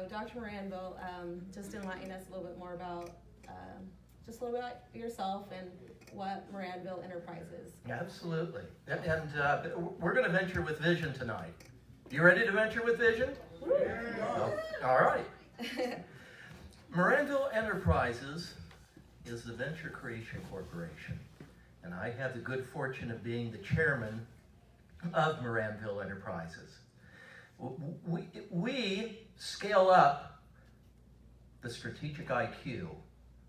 Dr. Maranville, just enlighten us a little bit more about, just a little bit about yourself and what Maranville Enterprise is. Absolutely. And we're going to venture with vision tonight. You ready to venture with vision? Oh, all right. Maranville Enterprises is the Venture Creation Corporation, and I have the good fortune of being the chairman of Maranville Enterprises. We scale up the strategic IQ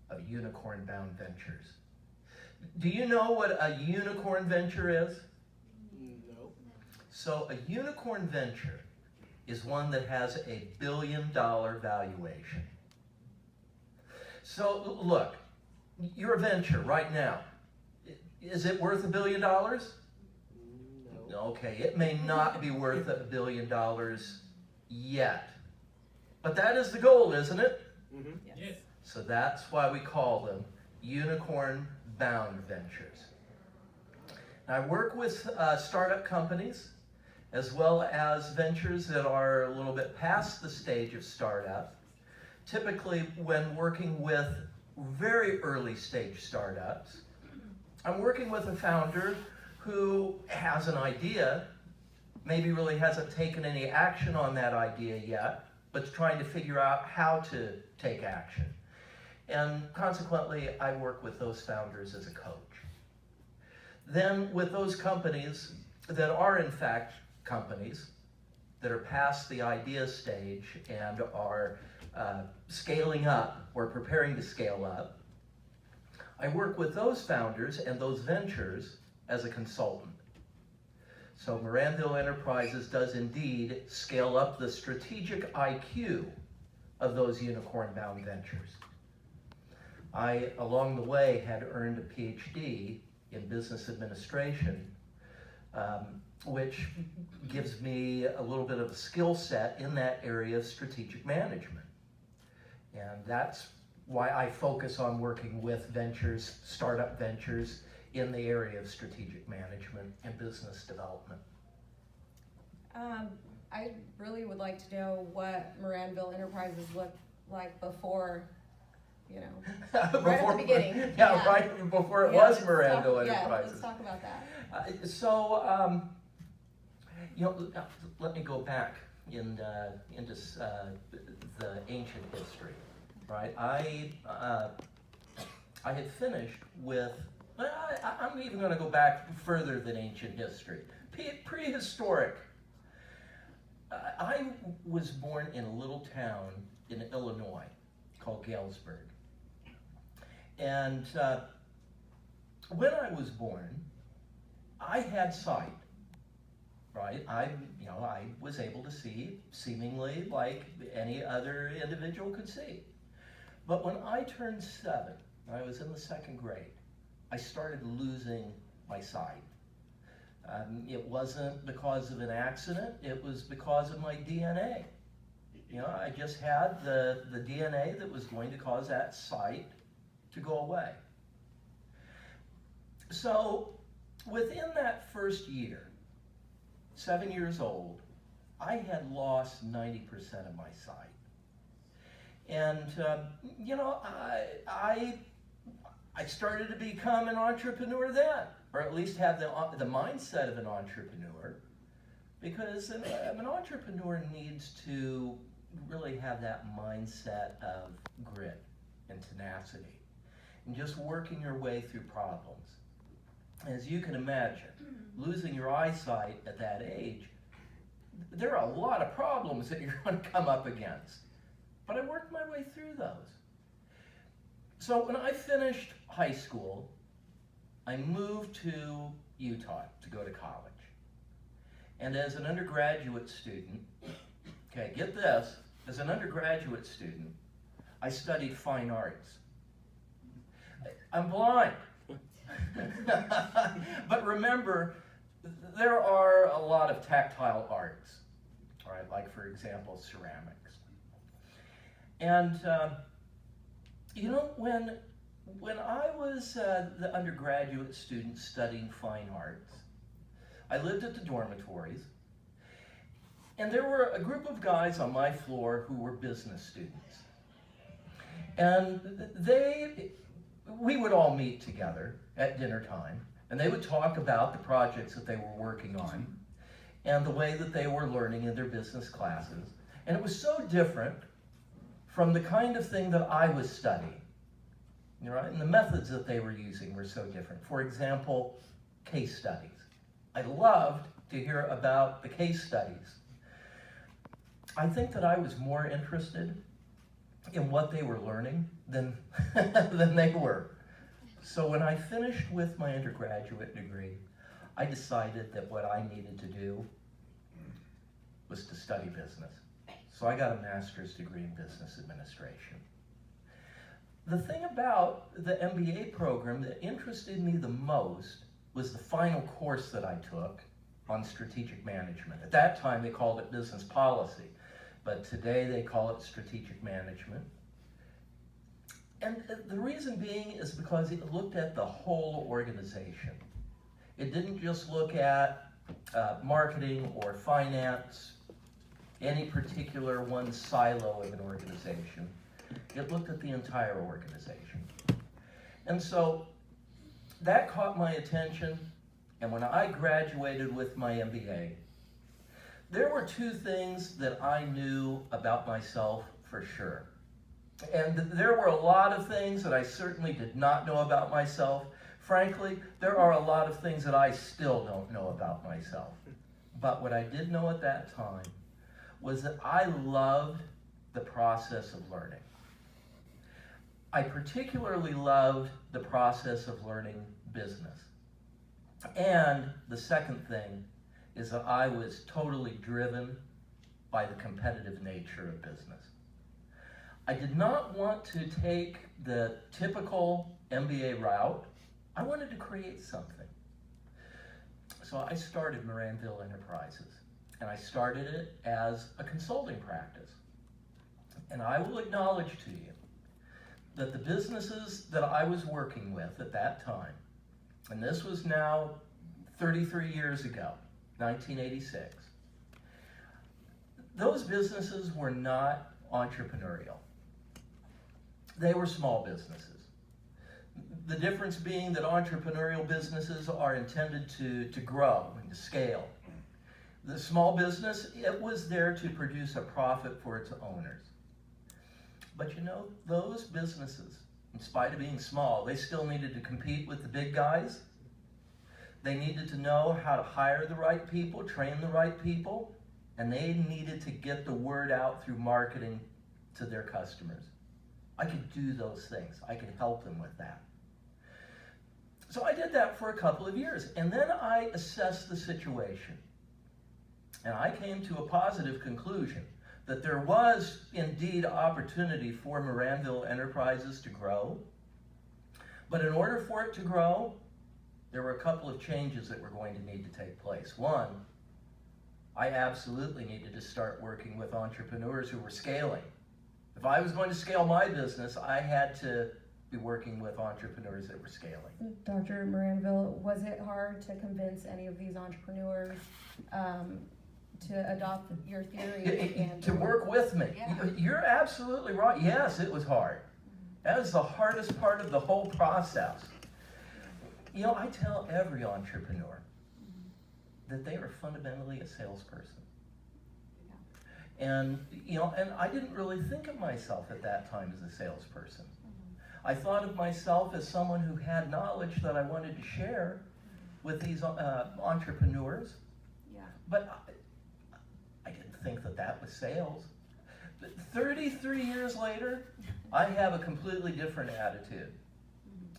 of unicorn-bound ventures. Do you know what a unicorn venture is? No. So a unicorn venture is one that has a $1 billion valuation. So look, your venture right now, is it worth $1 billion? No. Okay, it may not be worth $1 billion yet. But that is the goal, isn't it? Mm-hmm. Yes. So that's why we call them unicorn-bound ventures. And I work with startup companies as well as ventures that are a little bit past the stage of startup. Typically, when working with very early stage startups, I'm working with a founder who has an idea, maybe really hasn't taken any action on that idea yet, but trying to figure out how to take action. And consequently, I work with those founders as a coach. Then with those companies that are in fact companies that are past the idea stage and are scaling up or preparing to scale up, I work with those founders and those ventures as a consultant. So Maranville Enterprises does indeed scale up the strategic IQ of those unicorn-bound ventures. I, along the way, had earned a PhD in business administration, which gives me a little bit of a skill set in that area of strategic management. And that's why I focus on working with ventures, startup ventures, in the area of strategic management and business development. I really would like to know what Maranville Enterprises looked like before, you know, right at the beginning. Yeah, right before it was Maranville Enterprises. Yeah, let's talk about that. You know, let me go back into the ancient history, right? I had finished with, I'm even going to go back further than ancient history, prehistoric. I was born in a little town in Illinois called Galesburg. And when I was born, I had sight, right? I was able to see seemingly like any other individual could see. But when I turned 7, I was in the 2nd grade, I started losing my sight. It wasn't because of an accident, it was because of my DNA. You know, I just had the DNA that was going to cause that sight to go away. So within that first year, 7 years old, I had lost 90% of my sight. And, you know, I started to become an entrepreneur then, or at least have the mindset of an entrepreneur, because an entrepreneur needs to really have that mindset of grit and tenacity, and just working your way through problems. As you can imagine, losing your eyesight at that age, there are a lot of problems that you're going to come up against. But I worked my way through those. So when I finished high school, I moved to Utah to go to college. And as an undergraduate student, okay, get this, as an undergraduate student, I studied fine arts. I'm blind. But remember, there are a lot of tactile arts, all right, like for example, ceramics. And you know, when I was the undergraduate student studying fine arts, I lived at the dormitories, And there were a group of guys on my floor who were business students. And we would all meet together at dinner time, and they would talk about the projects that they were working on and the way that they were learning in their business classes. And it was so different from the kind of thing that I was studying, right? And the methods that they were using were so different. For example, case studies. I loved to hear about the case studies. I think that I was more interested in what they were learning than they were. So when I finished with my undergraduate degree, I decided that what I needed to do was to study business. So I got a master's degree in business administration. The thing about the MBA program that interested me the most was the final course that I took on strategic management. At that time, they called it business policy, but today they call it strategic management. And the reason being is because it looked at the whole organization. It didn't just look at marketing or finance, any particular one silo of an organization. It looked at the entire organization. And so that caught my attention, and when I graduated with my MBA, there were two things that I knew about myself for sure. And there were a lot of things that I certainly did not know about myself. Frankly, there are a lot of things that I still don't know about myself. But what I did know at that time was that I loved the process of learning. I particularly loved the process of learning business. And the second thing is that I was totally driven by the competitive nature of business. I did not want to take the typical MBA route. I wanted to create something. So I started Maranville Enterprises, and I started it as a consulting practice. And I will acknowledge to you that the businesses that I was working with at that time, and this was now 33 years ago, 1986, those businesses were not entrepreneurial. They were small businesses. The difference being that entrepreneurial businesses are intended to grow and to scale. The small business, it was there to produce a profit for its owners. But you know, those businesses, in spite of being small, they still needed to compete with the big guys. They needed to know how to hire the right people, train the right people, and they needed to get the word out through marketing to their customers. I could do those things. I could help them with that. So I did that for a couple of years, and then I assessed the situation. And I came to a positive conclusion that there was indeed opportunity for Maranville Enterprises to grow. But in order for it to grow, there were a couple of changes that were going to need to take place. One, I absolutely needed to start working with entrepreneurs who were scaling. If I was going to scale my business, I had to be working with entrepreneurs that were scaling. Dr. Maranville, was it hard to convince any of these entrepreneurs to adopt your theory? And to work with me? Yeah. You're absolutely right. Yes, it was hard. That is the hardest part of the whole process. You know, I tell every entrepreneur that they are fundamentally a salesperson. And, you know, and I didn't really think of myself at that time as a salesperson. I thought of myself as someone who had knowledge that I wanted to share with these entrepreneurs. Yeah. But I didn't think that that was sales. 33 years later, I have a completely different attitude.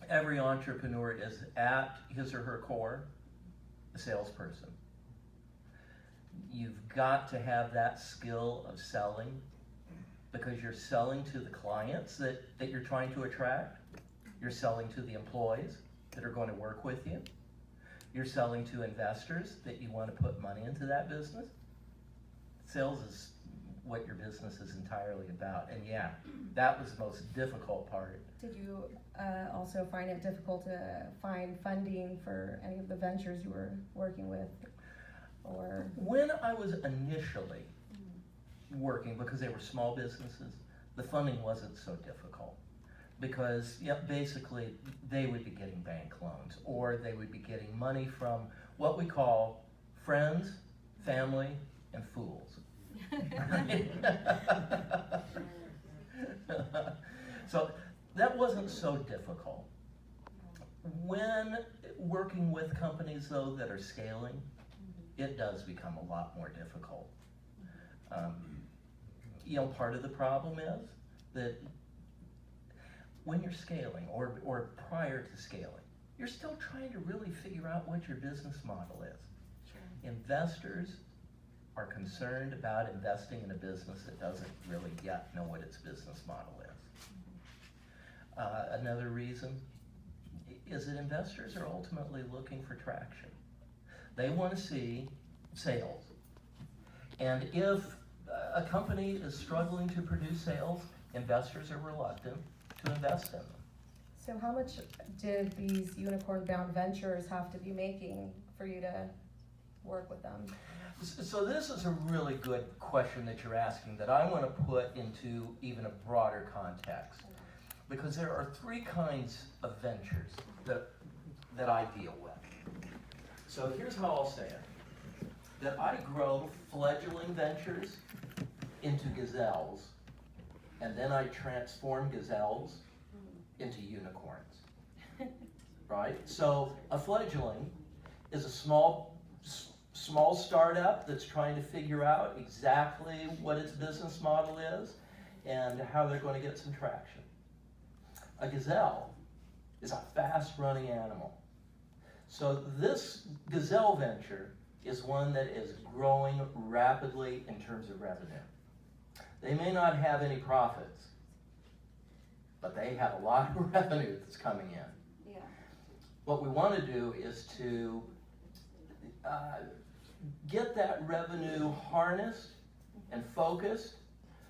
Every entrepreneur is at his or her core a salesperson. You've got to have that skill of selling because you're selling to the clients that you're trying to attract. You're selling to the employees that are going to work with you. You're selling to investors that you want to put money into that business. Sales is what your business is entirely about. And yeah, that was the most difficult part. Did you also find it difficult to find funding for any of the ventures you were working with? Or when I was initially working, because they were small businesses, the funding wasn't so difficult. Because basically they would be getting bank loans, or they would be getting money from what we call friends, family, and fools. So that wasn't so difficult. When working with companies, though, that are scaling, it does become a lot more difficult. Part of the problem is that when you're scaling, or prior to scaling, you're still trying to really figure out what your business model is. Sure. Investors are concerned about investing in a business that doesn't really yet know what its business model is. Another reason is that investors are ultimately looking for traction. They want to see sales. And if a company is struggling to produce sales, investors are reluctant to invest in them. So how much did these unicorn-bound ventures have to be making for you to work with them? So this is a really good question that you're asking, that I want to put into even a broader context. Because there are three kinds of ventures that I deal with. So here's how I'll say it. That I grow fledgling ventures into gazelles, and then I transform gazelles into unicorns. Right? So a fledgling is a small startup that's trying to figure out exactly what its business model is and how they're going to get some traction. A gazelle is a fast-running animal. So this gazelle venture is one that is growing rapidly in terms of revenue. They may not have any profits, but they have a lot of revenue that's coming in. Yeah. What we want to do is to get that revenue harnessed and focused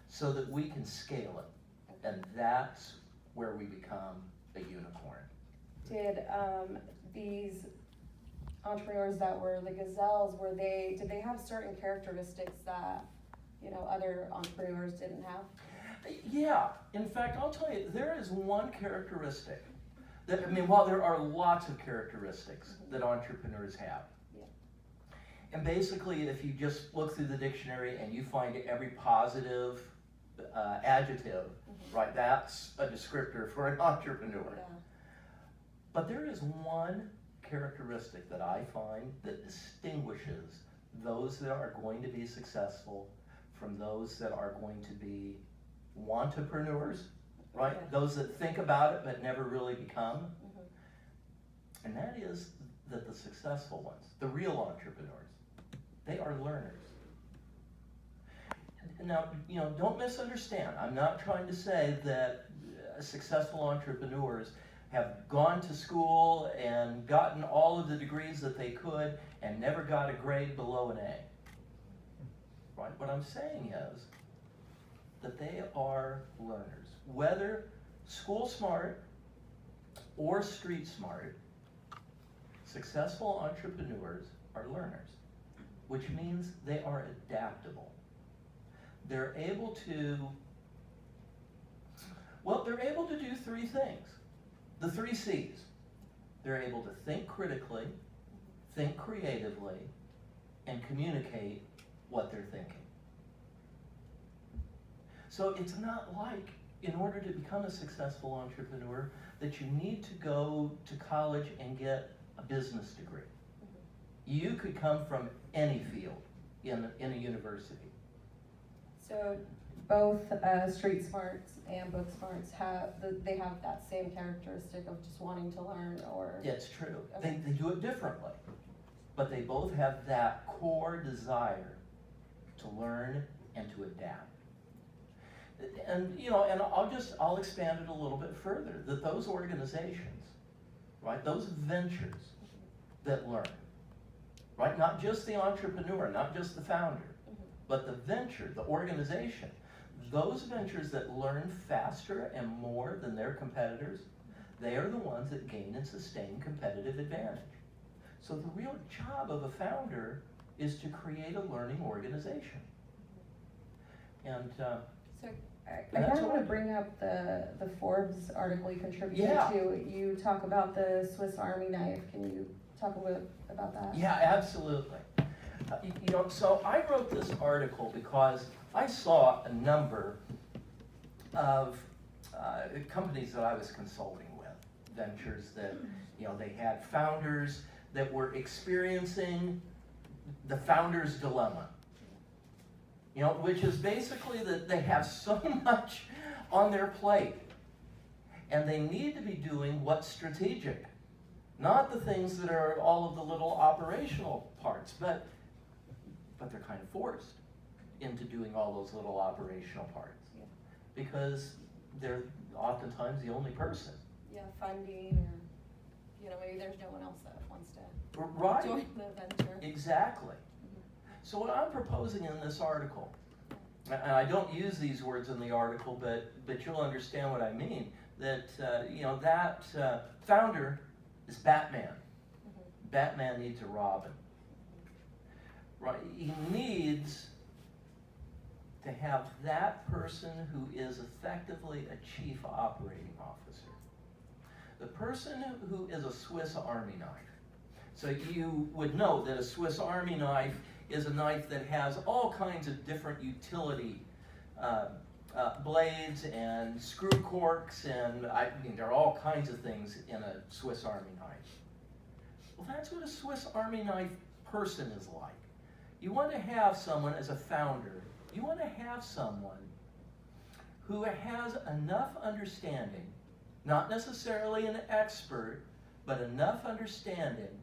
so that we can scale it. And that's where we become a unicorn. Did these entrepreneurs that were the gazelles, did they have certain characteristics that, other entrepreneurs didn't have? Yeah, in fact, I'll tell you, there is one characteristic that, while there are lots of characteristics that entrepreneurs have. Yeah. And basically, if you just look through the dictionary and you find every positive adjective, right, that's a descriptor for an entrepreneur. Yeah. But there is one characteristic that I find that distinguishes those that are going to be successful from those that are going to be wantrepreneurs, right? Okay. Those that think about it but never really become. And that is that the successful ones, the real entrepreneurs, they are learners. Now, don't misunderstand. I'm not trying to say that successful entrepreneurs have gone to school and gotten all of the degrees that they could and never got a grade below an A. Right? What I'm saying is that they are learners. Whether school smart or street smart, successful entrepreneurs are learners, which means they are adaptable. They're able to do three things. The 3 C's. They're able to think critically, think creatively, and communicate what they're thinking. So it's not like, in order to become a successful entrepreneur, that you need to go to college and get a business degree. You could come from any field in a university. So both street smarts and book smarts have that same characteristic of just wanting to learn, or? It's true. Okay. They do it differently, but they both have that core desire to learn and to adapt. And I'll expand it a little bit further, that those organizations, right, those ventures that learn, right, not just the entrepreneur, not just the founder, but the venture, the organization, those ventures that learn faster and more than their competitors, they are the ones that gain and sustain competitive advantage. So the real job of a founder is to create a learning organization. And So I that's kind of want all. to bring up the Forbes article you contributed Yeah. to. You talk about the Swiss Army knife. Can you talk a bit about that? Yeah, absolutely. You know, so I wrote this article because I saw a number of companies that I was consulting with, ventures that, you know, they had founders that were experiencing the founder's dilemma. You know, which is basically that they have so much on their plate and they need to be doing what's strategic. Not the things that are all of the little operational parts, but they're kind of forced into doing all those little operational parts. Yeah. Because they're oftentimes the only person. Yeah, funding, or maybe there's no one else that wants to Right. join the venture. Exactly. So what I'm proposing in this article, and I don't use these words in the article, but you'll understand what I mean, that that founder is Batman. Batman needs a Robin. Right? He needs to have that person who is effectively a chief operating officer. The person who is a Swiss Army knife. So you would know that a Swiss Army knife is a knife that has all kinds of different utility blades and screw corks, and there are all kinds of things in a Swiss Army knife. Well, that's what a Swiss Army knife person is like. You want to have someone as a founder, you want to have someone who has enough understanding, not necessarily an expert, but enough understanding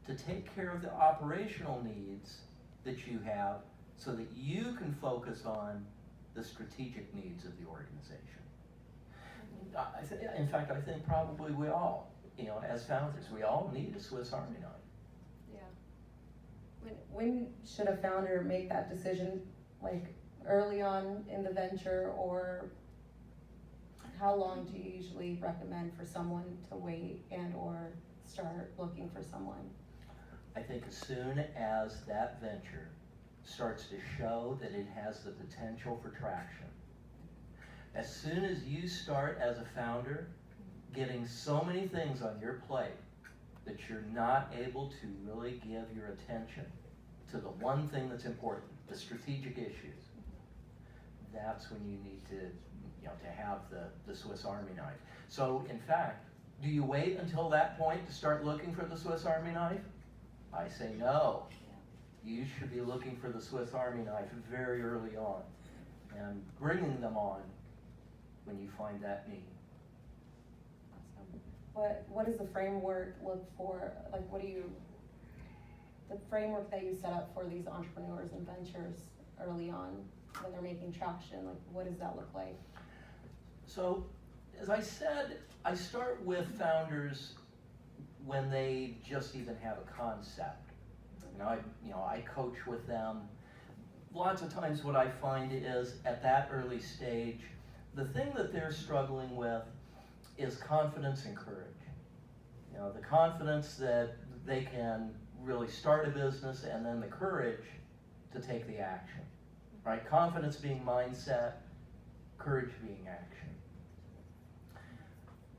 to take care of the operational needs that you have so that you can focus on the strategic needs of the organization. In fact, I think probably we all, as founders, we all need a Swiss Army knife. Yeah. When should a founder make that decision, like early on in the venture, or how long do you usually recommend for someone to wait and or start looking for someone? I think as soon as that venture starts to show that it has the potential for traction, as soon as you start as a founder getting so many things on your plate that you're not able to really give your attention to the one thing that's important, the strategic issues, that's when you need to have the Swiss Army knife. So in fact, do you wait until that point to start looking for the Swiss Army knife? I say no. You should be looking for the Swiss Army knife very early on and bringing them on when you find that need. Awesome. What does the framework look for? Like, the framework that you set up for these entrepreneurs and ventures early on when they're making traction, like what does that look like? So, as I said, I start with founders when they just even have a concept. I coach with them. Lots of times what I find is at that early stage, the thing that they're struggling with is confidence and courage. The confidence that they can really start a business, and then the courage to take the action, right? Confidence being mindset, courage being action.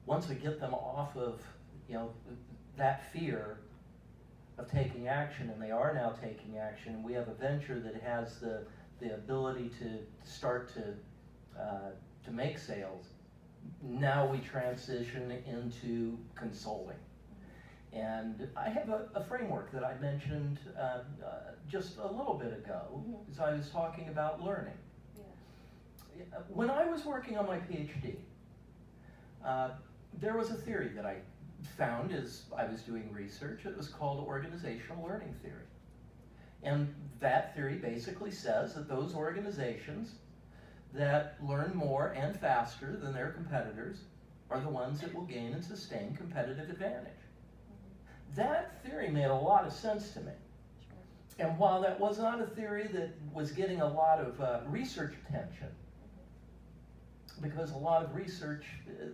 Once we get them off of, that fear of taking action, and they are now taking action, we have a venture that has the ability to start to make sales. Now we transition into consulting. And I have a framework that I mentioned just a little bit ago, as I was talking about learning. Yeah. When I was working on my PhD, there was a theory that I found as I was doing research. It was called organizational learning theory. And that theory basically says that those organizations that learn more and faster than their competitors are the ones that will gain and sustain competitive advantage. That theory made a lot of sense to me. And while that was not a theory that was getting a lot of research attention, because a lot of research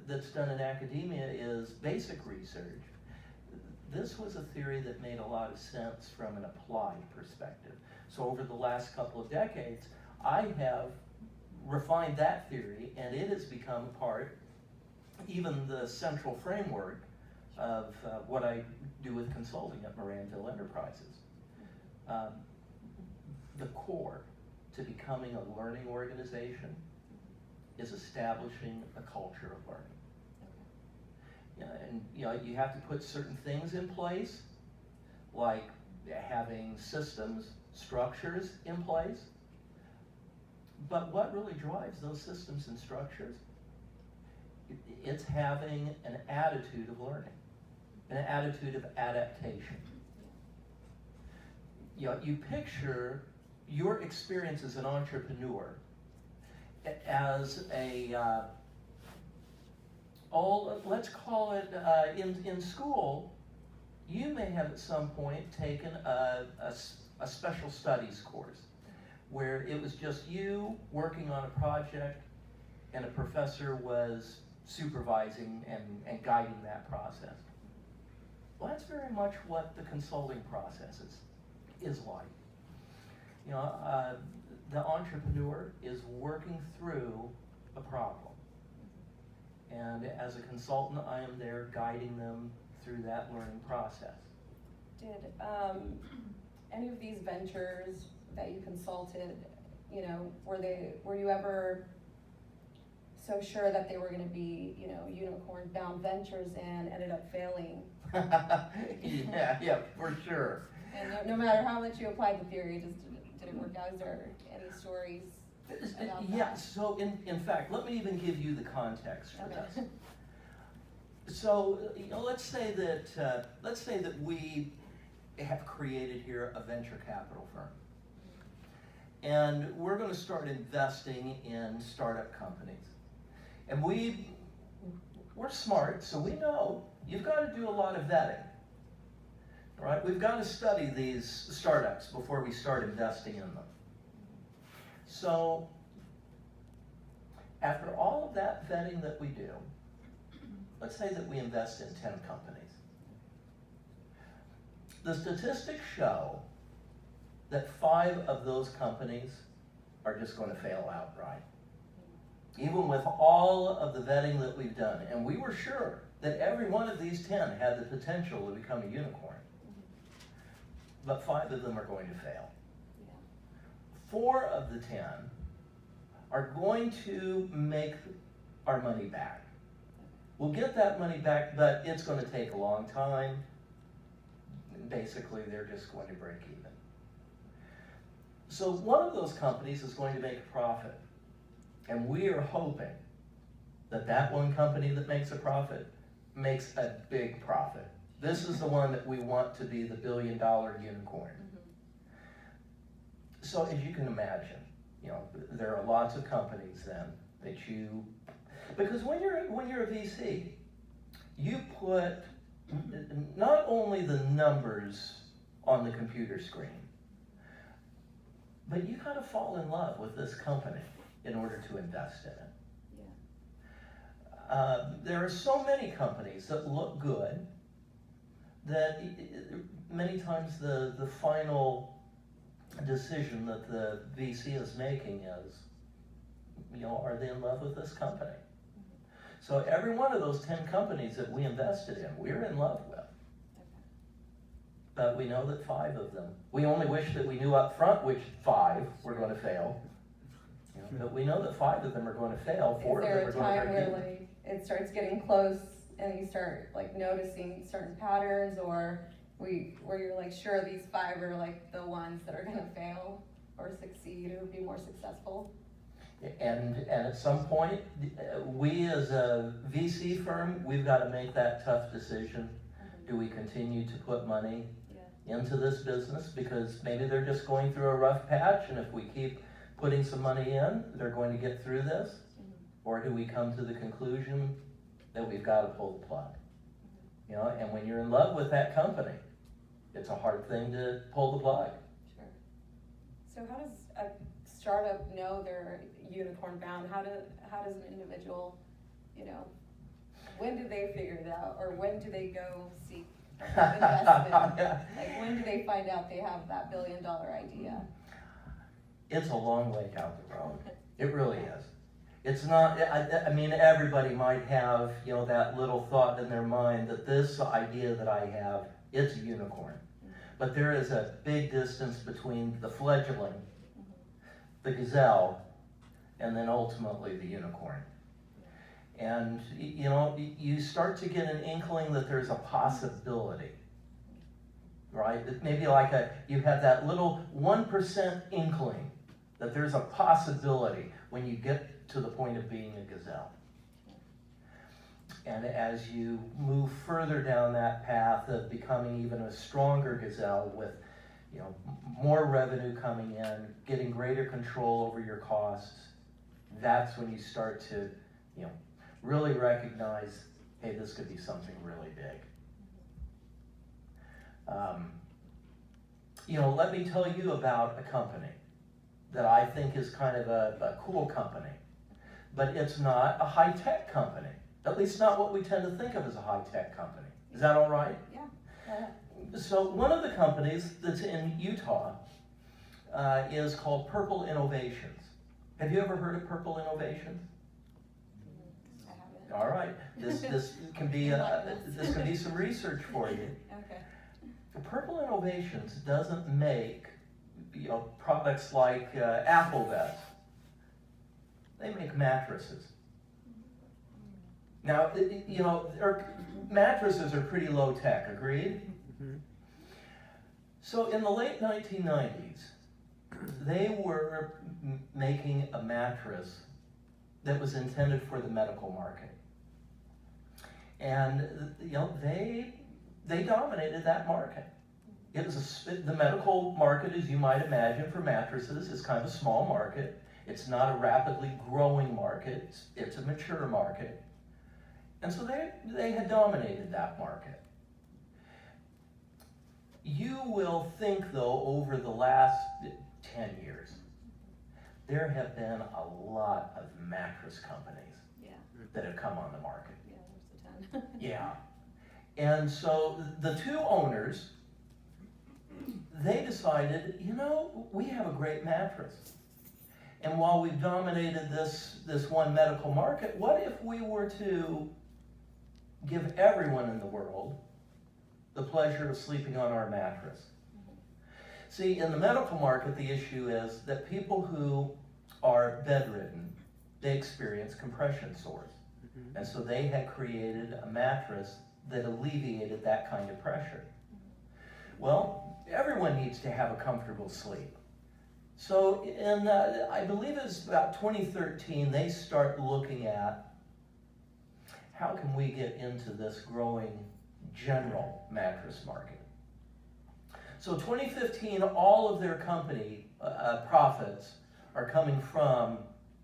that's done in academia is basic research, this was a theory that made a lot of sense from an applied perspective. So over the last couple of decades, I have refined that theory, and it has become part, even the central framework of what I do with consulting at Maranville Enterprises. The core to becoming a learning organization is establishing a culture of learning. And you have to put certain things in place, like having systems, structures in place. But what really drives those systems and structures? It's having an attitude of learning, an attitude of adaptation. You picture your experience as an entrepreneur as let's call it, in school, you may have at some point taken a special studies course where it was just you working on a project and a professor was supervising and guiding that process. Well, that's very much what the consulting process is like. The entrepreneur is working through a problem. And as a consultant, I am there guiding them through that learning process. Did any of these ventures that you consulted, were you ever so sure that they were going to be, unicorn-bound ventures and ended up failing? Yeah, for sure. And no matter how much you applied the theory, it just didn't work out. Is there any stories about that? Yeah, so in fact, let me even give you the context for Okay. this. So, let's say that we have created here a venture capital firm. And we're going to start investing in startup companies. And we're smart, so we know you've got to do a lot of vetting. Right? We've got to study these startups before we start investing in them. So, after all of that vetting that we do, let's say that we invest in 10 companies. The statistics show that 5 of those companies are just going to fail outright. Even with all of the vetting that we've done, and we were sure that every one of these 10 had the potential to become a unicorn. But 5 of them are going to fail. 4 of the 10 are going to make our money back. We'll get that money back, but it's going to take a long time. Basically, they're just going to break even. So one of those companies is going to make a profit. And we are hoping that that one company that makes a profit makes a big profit. This is the one that we want to be the billion-dollar unicorn. So as you can imagine, there are lots of companies then that because when you're a VC, you put not only the numbers on the computer screen, but you kind of fall in love with this company in order to invest in it. There are so many companies that look good that many times the final decision that the VC is making is, are they in love with this company? So every one of those 10 companies that we invested in, we're in love with. But we know that 5 of them, we only wish that we knew up front which 5 were going to fail. But we know that 5 of them are going to fail, 4 of them are going to break even. Is there a time where it starts getting close and you start noticing certain patterns, or where you're sure these 5 are the ones that are going to fail or succeed or be more successful? And at some point, we as a VC firm, we've got to make that tough decision. Do we continue to put money into this business? Because maybe they're just going through a rough patch, and if we keep putting some money in, they're going to get through this? Or do we come to the conclusion that we've got to pull the plug? And when you're in love with that company, it's a hard thing to pull the plug. Sure. So how does a startup know they're unicorn bound? How does an individual, when do they figure it out, or when do they go seek investment? When do they find out they have that $1 billion idea? It's a long way down the road. It really is. It's not, I mean, everybody might have, that little thought in their mind that this idea that I have, it's a unicorn. But there is a big distance between the fledgling, the gazelle, and then ultimately the unicorn. And, you start to get an inkling that there's a possibility, right? That maybe you have that little 1% inkling that there's a possibility when you get to the point of being a gazelle. And as you move further down that path of becoming even a stronger gazelle with, more revenue coming in, getting greater control over your costs, that's when you start to, really recognize, hey, this could be something really big. Let me tell you about a company that I think is kind of a cool company, but it's not a high-tech company. At least not what we tend to think of as a high-tech company. Is that all right? Yeah. So one of the companies that's in Utah is called Purple Innovations. Have you ever heard of Purple Innovations? I haven't. All right, this can be some research for you. Okay. Purple Innovations doesn't make products like Apple does. They make mattresses. Now, mattresses are pretty low tech, agreed? Mm-hmm. So in the late 1990s, they were making a mattress that was intended for the medical market. And, they dominated that market. It was the medical market, as you might imagine, for mattresses is kind of a small market. It's not a rapidly growing market. It's a mature market. And so they had dominated that market. You will think, though, over the last 10 years, there have been a lot of mattress companies that have come on the market. Yeah, there's a ton. Yeah. And so the two owners, they decided, we have a great mattress. And while we've dominated this one medical market, what if we were to give everyone in the world the pleasure of sleeping on our mattress? See, in the medical market, the issue is that people who are bedridden, they experience compression sores. And so they had created a mattress that alleviated that kind of pressure. Well, everyone needs to have a comfortable sleep. So in, I believe it's about 2013, they start looking at how can we get into this growing general mattress market. So 2015, all of their company profits are coming from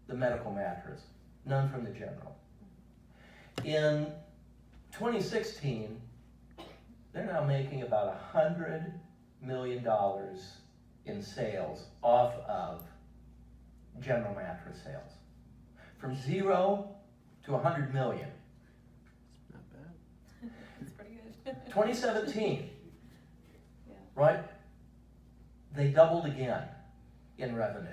the medical mattress, none from the general. In 2016, they're now making about $100 million in sales off of general mattress sales. From 0 to 100 million. Not bad. It's pretty good. 2017, Yeah. right? They doubled again in revenue.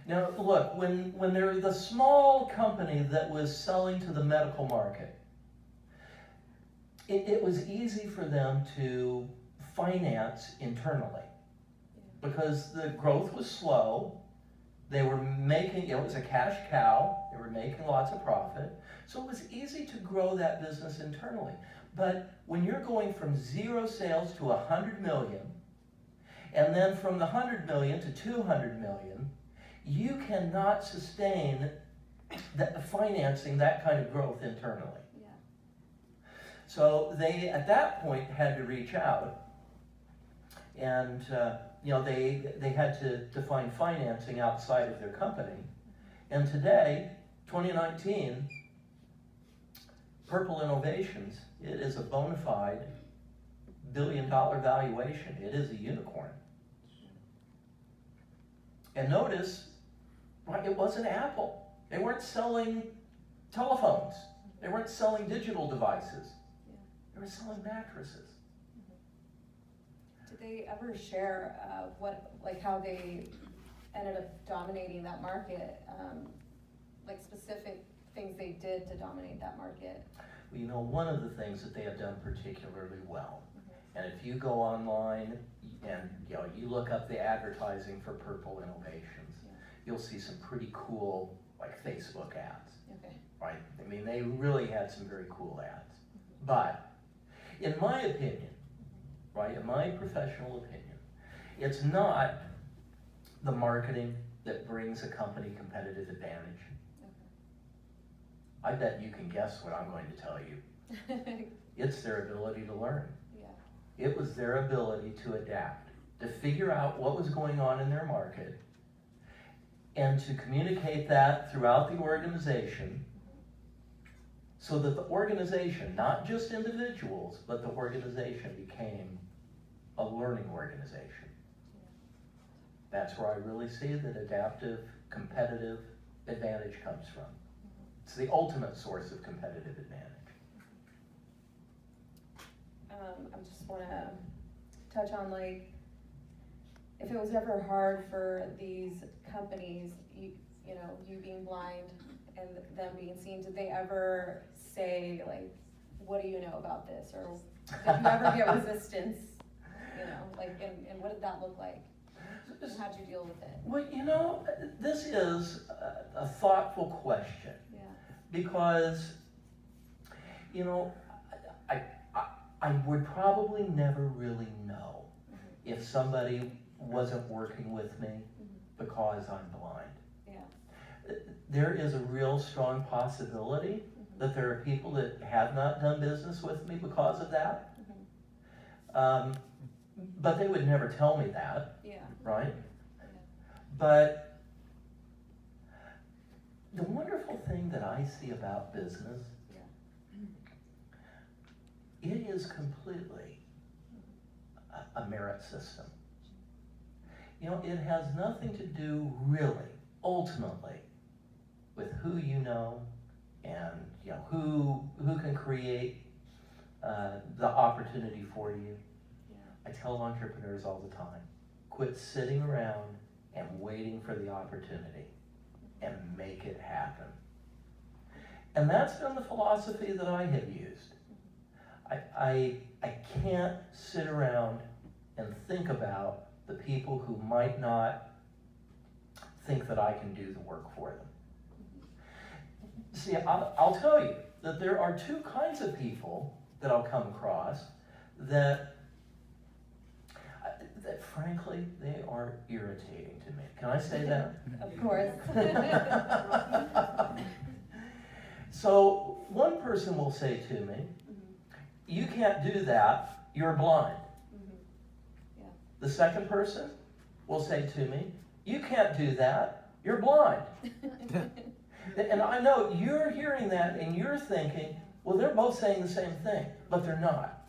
Now, look, when they're the small company that was selling to the medical market, it was easy for them to finance internally because the growth was slow. They were making, it was a cash cow. They were making lots of profit. So it was easy to grow that business internally. But when you're going from 0 sales to 100 million, and then from the 100 million to 200 million, you cannot sustain financing that kind of growth internally. Yeah. So they, at that point, had to reach out, and they had to find financing outside of their company. And today, 2019, Purple Innovations, it is a bona fide billion-dollar valuation. It is a unicorn. And notice, right, it wasn't Apple. They weren't selling telephones. They weren't selling digital devices. They were selling mattresses. To they ever share, how they ended up dominating that market? Like specific things they did to dominate that market? Well, you know, one of the things that they have done particularly well, and if you go online and, you know, you look up the advertising for Purple Innovations, you'll see some pretty cool, like, Facebook ads, Okay. right? I mean, they really had some very cool ads. But, in my opinion, right, in my professional opinion, it's not the marketing that brings a company competitive advantage. I bet you can guess what I'm going to tell you. It's their ability to learn. Yeah. It was their ability to adapt, to figure out what was going on in their market, and to communicate that throughout the organization so that the organization, not just individuals, but the organization became a learning organization. That's where I really see that adaptive, competitive advantage comes from. It's the ultimate source of competitive advantage. I just wanna touch on, like, if it was ever hard for these companies, you know, you being blind and them being seen, did they ever say, like, what do you know about this? Or did you ever get resistance, you know, like, and what did that look like? And how'd you deal with it? Well, you know, this is a thoughtful question. Yeah. Because, you know, I would probably never really know if somebody wasn't working with me because I'm blind. Yeah. There is a real strong possibility that there are people that have not done business with me because of that. But they would never tell me that, Yeah. right? Yeah. But the wonderful thing that I see about business, it is completely a merit system. You know, it has nothing to do really, ultimately, with who you know and, you know, who can create the opportunity for you. Yeah. I tell entrepreneurs all the time, quit sitting around and waiting for the opportunity and make it happen. And that's been the philosophy that I have used. I can't sit around and think about the people who might not think that I can do the work for them. See, I'll tell you that there are two kinds of people that I'll come across that frankly, they are irritating to me. Can I say that? Of course. So one person will say to me, you can't do that, you're blind. Yeah. The second person will say to me, you can't do that, you're blind. And I know you're hearing that and you're thinking, well, they're both saying the same thing, but they're not.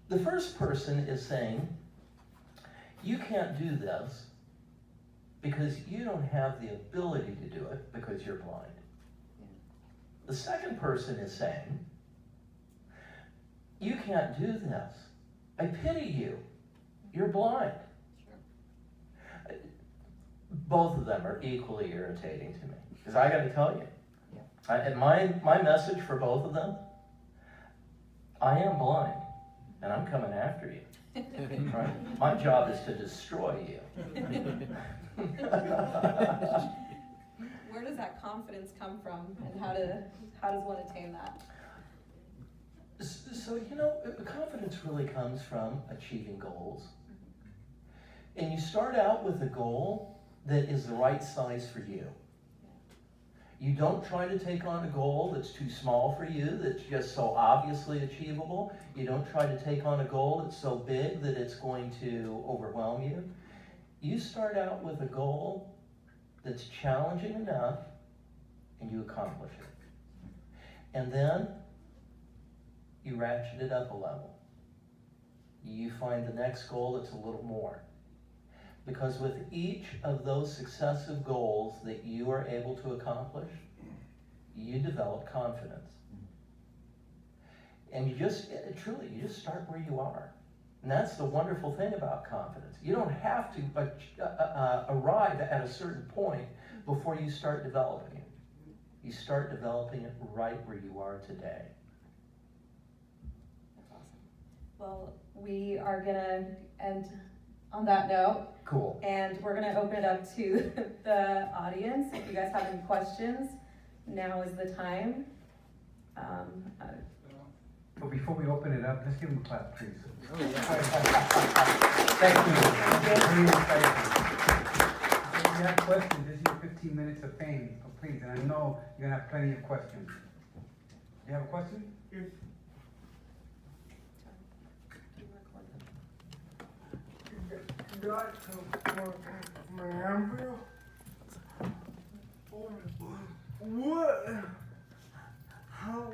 The first person is saying, you can't do this because you don't have the ability to do it because you're blind. The second person is saying, you can't do this. I pity you. You're blind. Sure. Both of them are equally irritating to me. Because I got to tell you, and my message for both of them, I am blind, and I'm coming after you. Right? My job is to destroy you. Where does that confidence come from, and how does one attain that? So, you know, confidence really comes from achieving goals. And you start out with a goal that is the right size for you. You don't try to take on a goal that's too small for you, that's just so obviously achievable. You don't try to take on a goal that's so big that it's going to overwhelm you. You start out with a goal that's challenging enough, and you accomplish it. And then you ratchet it up a level. You find the next goal that's a little more. Because with each of those successive goals that you are able to accomplish, you develop confidence. And you just start where you are. And that's the wonderful thing about confidence. You don't have to arrive at a certain point before you start developing it. You start developing it right where you are today. That's awesome. Well, we are gonna end on that note. Cool. And we're gonna open it up to the audience. If you guys have any questions, now is the time. But before we open it up, let's give them a clap, please. Oh, yeah. Thank you. Really excited. If you have questions, this is your 15 minutes of fame, so please, and I know you're gonna have plenty of questions. You have a question? You Got to Maranville. What? How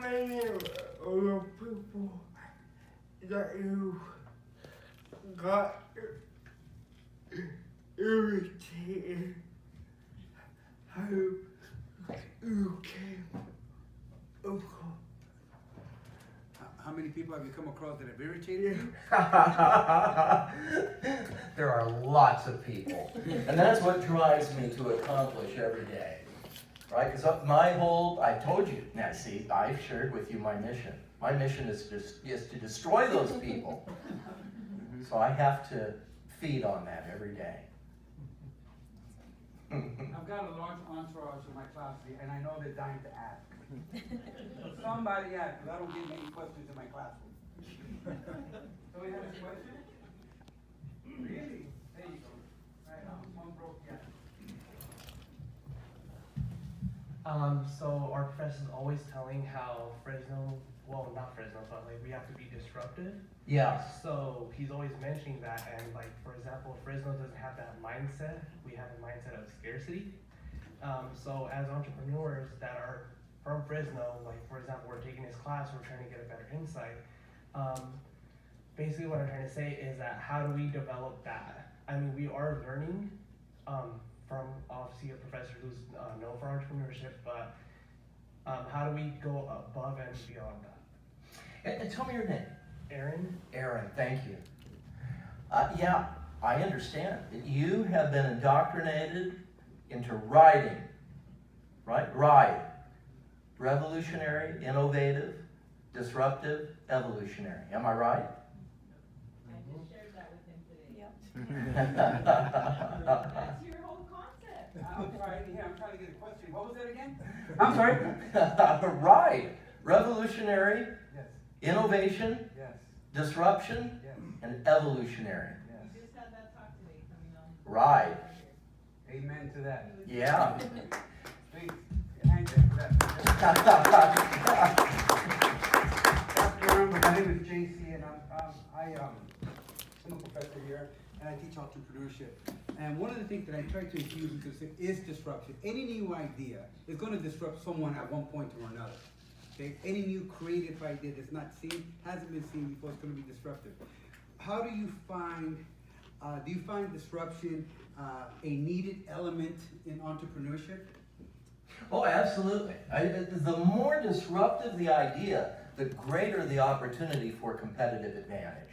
many of the people that you got irritated? How you came across? How many people have you come across that have irritated you? There are lots of people. And that's what drives me to accomplish every day. Right? Because I told you, now see, I've shared with you my mission. My mission is to destroy those people. So I have to feed on that every day. I've got a large entourage in my class, and I know they're dying to ask. Somebody ask, because I don't get many questions in my classroom. So we have a question? Really? There you go. Right on, one broke, yeah. So our professor's always telling how Fresno, well, not Fresno, but like we have to be disruptive. Yeah. So he's always mentioning that, and like for example, Fresno doesn't have that mindset. We have a mindset of scarcity. So as entrepreneurs that are from Fresno, like for example, we're taking this class, we're trying to get a better insight. Basically what I'm trying to say is that how do we develop that? I mean, we are learning from obviously a professor who's known for entrepreneurship, but how do we go above and beyond that? And tell me your name. Aaron? Aaron, thank you. Yeah, I understand. You have been indoctrinated into writing, right? Ride. Revolutionary, innovative, disruptive, evolutionary. Am I right? I just shared that with him today. Yep. That's your whole concept. I'm sorry, yeah, I'm trying to get a question. What was that again? I'm sorry? Ride. Revolutionary, Yes, innovation, yes, disruption, yes, and evolutionary. yes. You just had that talk today coming on. Right. Amen to that. Yeah. Please, hang there for that. Dr. Maranville, my name is JC, and I'm a professor here, and I teach entrepreneurship. And one of the things that I try to infuse into this is disruption. Any new idea is going to disrupt someone at one point or another. Okay? Any new creative idea that's not seen, hasn't been seen before, it's going to be disruptive. How do you find disruption a needed element in entrepreneurship? Oh, absolutely. The more disruptive the idea, the greater the opportunity for competitive advantage.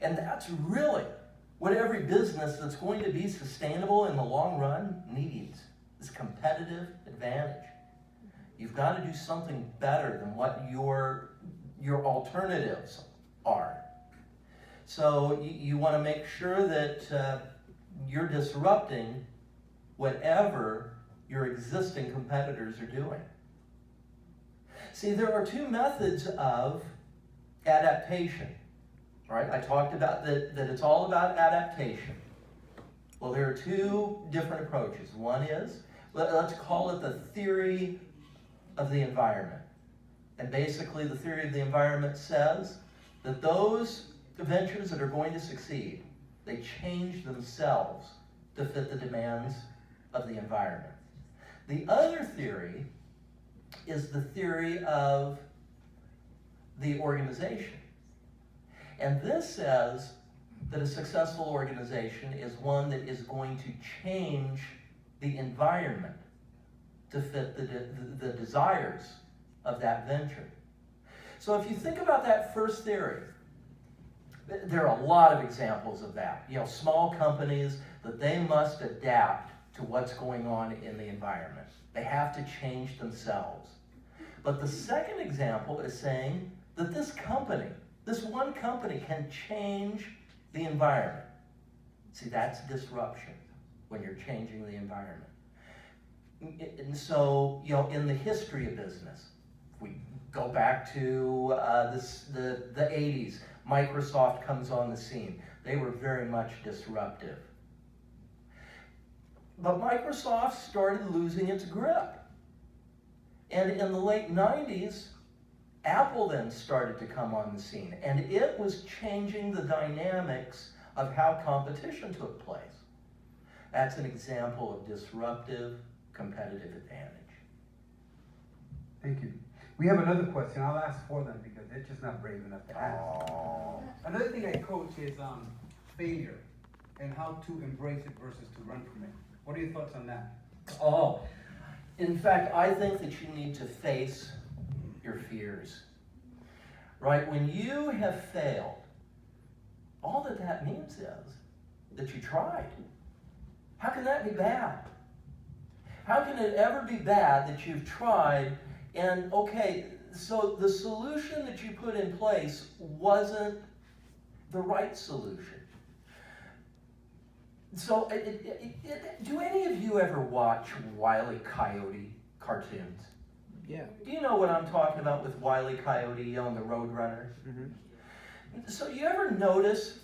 And that's really what every business that's going to be sustainable in the long run needs, is competitive advantage. You've got to do something better than what your alternatives are. So you want to make sure that you're disrupting whatever your existing competitors are doing. See, there are two methods of adaptation, right? I talked about that it's all about adaptation. Well, there are two different approaches. One is, let's call it the theory of the environment. And basically the theory of the environment says that those ventures that are going to succeed, they change themselves to fit the demands of the environment. The other theory is the theory of the organization. And this says that a successful organization is one that is going to change the environment to fit the desires of that venture. So if you think about that first theory, there are a lot of examples of that. Small companies, that they must adapt to what's going on in the environment. They have to change themselves. But the second example is saying that this one company can change the environment. See, that's disruption when you're changing the environment. And so, in the history of business, if we go back to the 80s, Microsoft comes on the scene. They were very much disruptive. But Microsoft started losing its grip. And in the late 90s, Apple then started to come on the scene. And it was changing the dynamics of how competition took place. That's an example of disruptive competitive advantage. Thank you. We have another question. I'll ask for them because they're just not brave enough to ask. Another thing I coach is failure and how to embrace it versus to run from it. What are your thoughts on that? In fact, I think that you need to face your fears. Right? When you have failed, all that means is that you tried. How can that be bad? How can it ever be bad that you've tried and, okay, so the solution that you put in place wasn't the right solution? So, do any of you ever watch Wile E. Coyote cartoons? Yeah. Do you know what I'm talking about with Wile E. Coyote on the Roadrunner? Mm-hmm. So you ever notice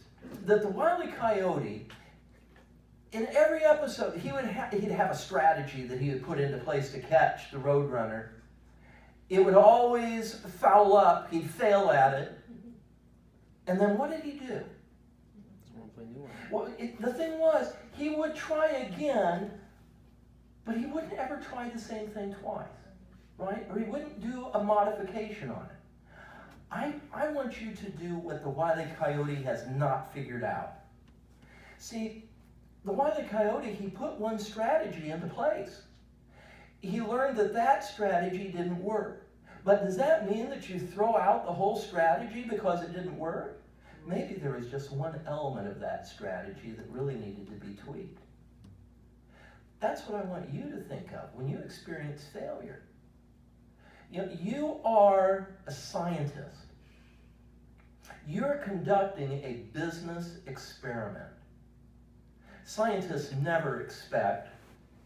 that the Wile E. Coyote, in every episode, he'd have a strategy that he would put into place to catch the Roadrunner. It would always foul up, he'd fail at it, and then what did he do? Well, the thing was, he would try again, but he wouldn't ever try the same thing twice, right? Or he wouldn't do a modification on it. I want you to do what the Wile E. Coyote has not figured out. See, the Wile E. Coyote, he put one strategy into place. He learned that strategy didn't work. But does that mean that you throw out the whole strategy because it didn't work? Maybe there was just one element of that strategy that really needed to be tweaked. That's what I want you to think of when you experience failure. You are a scientist. You're conducting a business experiment. Scientists never expect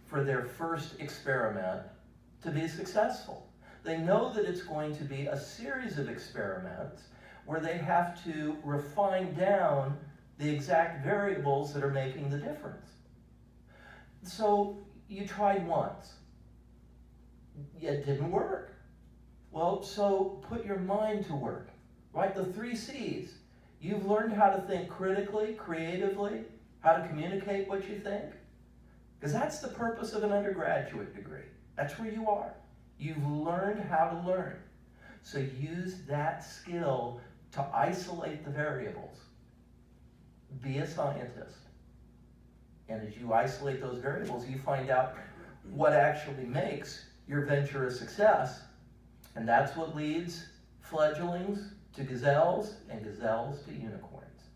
for their first experiment to be successful. They know that it's going to be a series of experiments where they have to refine down the exact variables that are making the difference. So you tried once. It didn't work. Well, so put your mind to work, right? The 3 C's. You've learned how to think critically, creatively, how to communicate what you think. Because that's the purpose of an undergraduate degree. That's where you are. You've learned how to learn. So use that skill to isolate the variables. Be a scientist. And as you isolate those variables, you find out what actually makes your venture a success. And that's what leads fledglings to gazelles and gazelles to unicorns.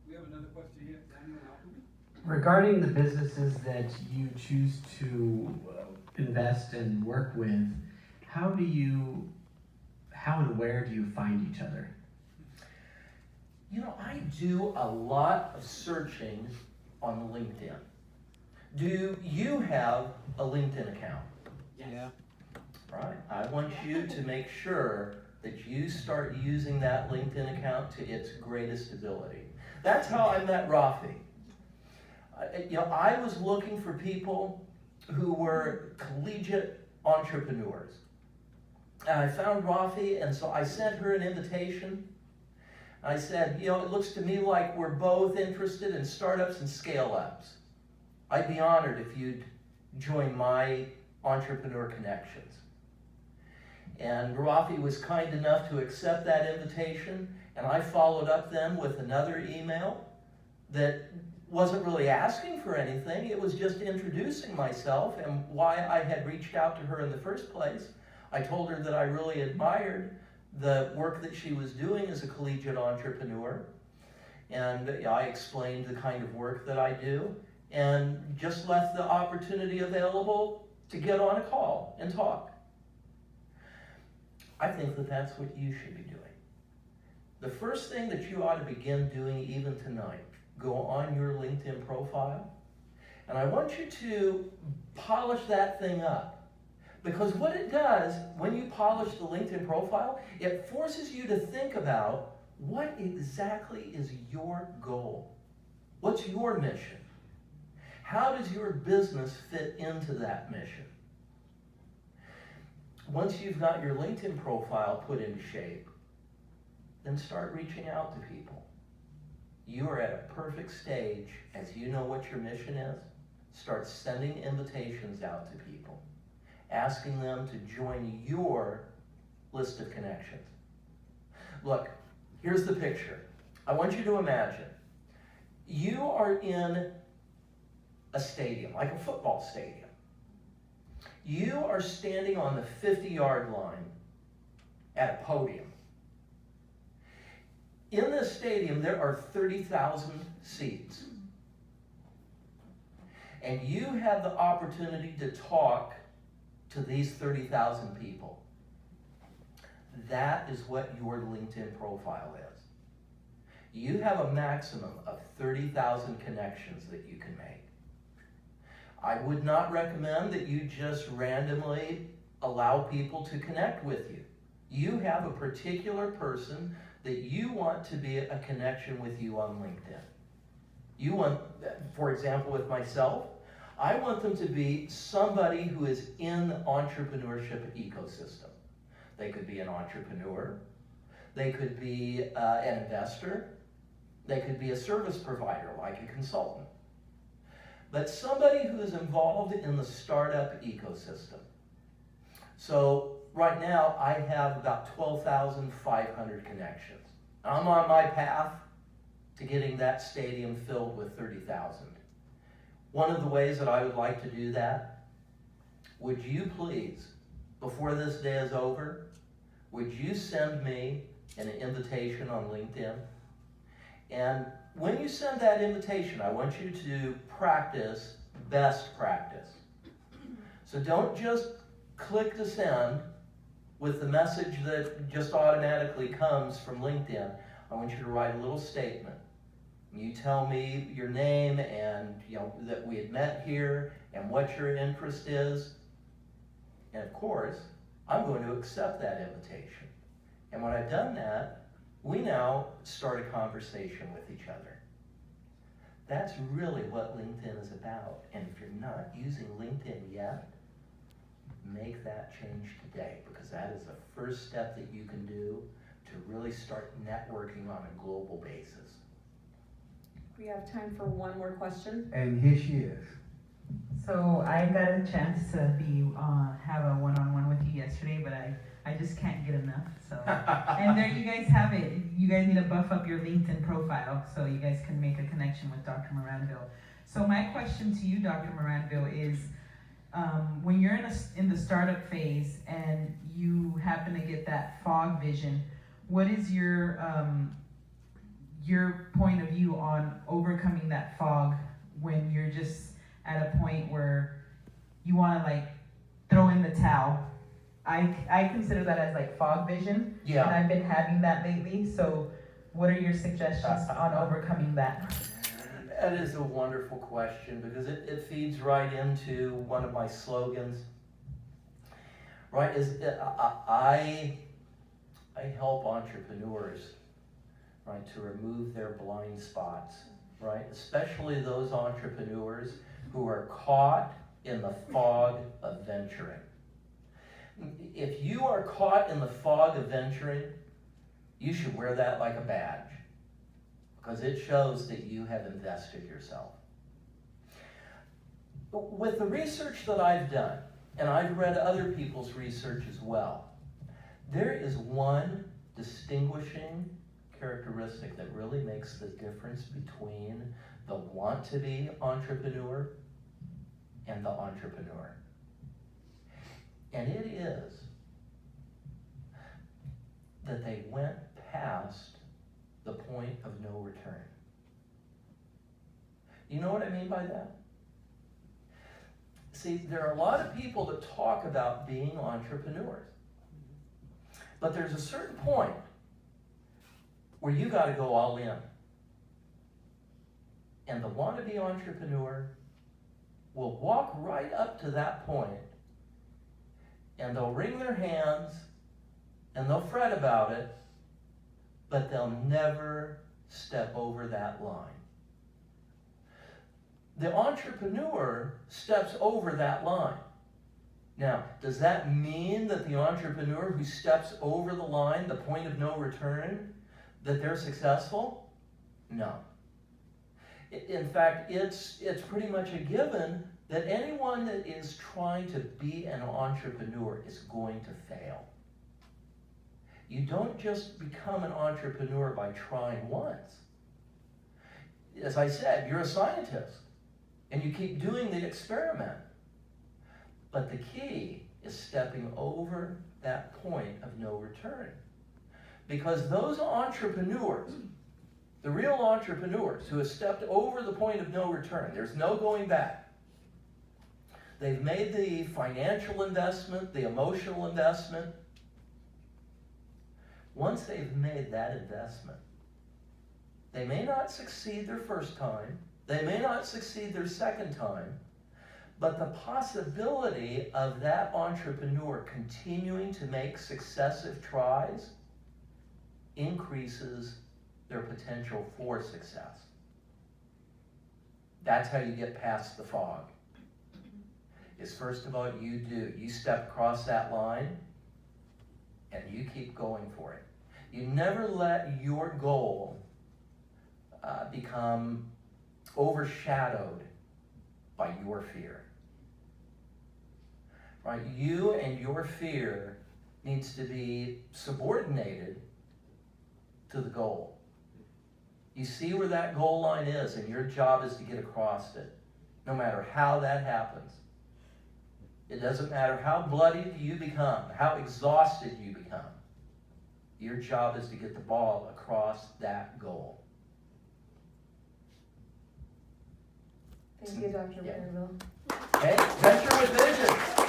We have another question here. Daniel Alchemy. Regarding the businesses that you choose to invest and work with, how and where do you find each other? I do a lot of searching on LinkedIn. Do you have a LinkedIn account? Yeah. Right. I want you to make sure that you start using that LinkedIn account to its greatest ability. That's how I met Rafi. I was looking for people who were collegiate entrepreneurs. And I found Rafi, and so I sent her an invitation. I said, it looks to me like we're both interested in startups and scale-ups. I'd be honored if you'd join my entrepreneur connections. And Rafi was kind enough to accept that invitation, and I followed up then with another email that wasn't really asking for anything. It was just introducing myself and why I had reached out to her in the first place. I told her that I really admired the work that she was doing as a collegiate entrepreneur, and I explained the kind of work that I do, and just left the opportunity available to get on a call and talk. I think that that's what you should be doing. The first thing that you ought to begin doing even tonight, go on your LinkedIn profile, and I want you to polish that thing up. Because what it does, when you polish the LinkedIn profile, it forces you to think about what exactly is your goal? What's your mission? How does your business fit into that mission? Once you've got your LinkedIn profile put into shape, then start reaching out to people. You are at a perfect stage, as you know what your mission is. Start sending invitations out to people, asking them to join your list of connections. Look, here's the picture. I want you to imagine you are in a stadium, like a football stadium. You are standing on the 50-yard line at a podium. In this stadium, there are 30,000 seats. And you have the opportunity to talk to these 30,000 people. That is what your LinkedIn profile is. You have a maximum of 30,000 connections that you can make. I would not recommend that you just randomly allow people to connect with you. You have a particular person that you want to be a connection with you on LinkedIn. You want, for example, with myself, I want them to be somebody who is in the entrepreneurship ecosystem. They could be an entrepreneur. They could be an investor. They could be a service provider, like a consultant. But somebody who is involved in the startup ecosystem. So right now, I have about 12,500 connections. I'm on my path to getting that stadium filled with 30,000. One of the ways that I would like to do that, would you please, before this day is over, would you send me an invitation on LinkedIn? And when you send that invitation, I want you to practice best practice. So don't just click to send with the message that just automatically comes from LinkedIn. I want you to write a little statement. You tell me your name and that we had met here and what your interest is. And of course, I'm going to accept that invitation. And when I've done that, we now start a conversation with each other. That's really what LinkedIn is about. And if you're not using LinkedIn yet, make that change today, because that is the first step that you can do to really start networking on a global basis. We have time for one more question. And here she is. So I got a chance to have a one-on-one with you yesterday, but I just can't get enough. So and there you guys have it. You guys need to buff up your LinkedIn profile so you guys can make a connection with Dr. Maranville. So my question to you, Dr. Maranville, is when you're in the startup phase and you happen to get that fog vision, what is your point of view on overcoming that fog when you're just at a point where you want to throw in the towel? I consider that as fog vision. Yeah. And I've been having that lately. So what are your suggestions on overcoming that? That is a wonderful question, because it feeds right into one of my slogans. Right, I help entrepreneurs, right, to remove their blind spots, right? Especially those entrepreneurs who are caught in the fog of venturing. If you are caught in the fog of venturing, you should wear that like a badge, because it shows that you have invested yourself. With the research that I've done, and I've read other people's research as well, there is one distinguishing characteristic that really makes the difference between the want-to-be entrepreneur and the entrepreneur. And it is that they went past the point of no return. You know what I mean by that? See, there are a lot of people that talk about being entrepreneurs. But there's a certain point where you got to go all in. And the wannabe entrepreneur will walk right up to that point, and they'll wring their hands and they'll fret about it, but they'll never step over that line. The entrepreneur steps over that line. Now, does that mean that the entrepreneur who steps over the line, the point of no return, that they're successful? No. In fact, it's pretty much a given that anyone that is trying to be an entrepreneur is going to fail. You don't just become an entrepreneur by trying once. As I said, you're a scientist, and you keep doing the experiment. But the key is stepping over that point of no return. Because those entrepreneurs, the real entrepreneurs who have stepped over the point of no return, there's no going back. They've made the financial investment, the emotional investment. Once they've made that investment, they may not succeed their first time, they may not succeed their second time, but the possibility of that entrepreneur continuing to make successive tries increases their potential for success. That's how you get past the fog. Is first of all, you step across that line and you keep going for it. You never let your goal become overshadowed by your fear. Right? You and your fear needs to be subordinated to the goal. You see where that goal line is, and your job is to get across it, no matter how that happens. It doesn't matter how bloodied you become, how exhausted you become. Your job is to get the ball across that goal. Thank you, Dr. Yeah. Maranville. Okay? Venture with vision.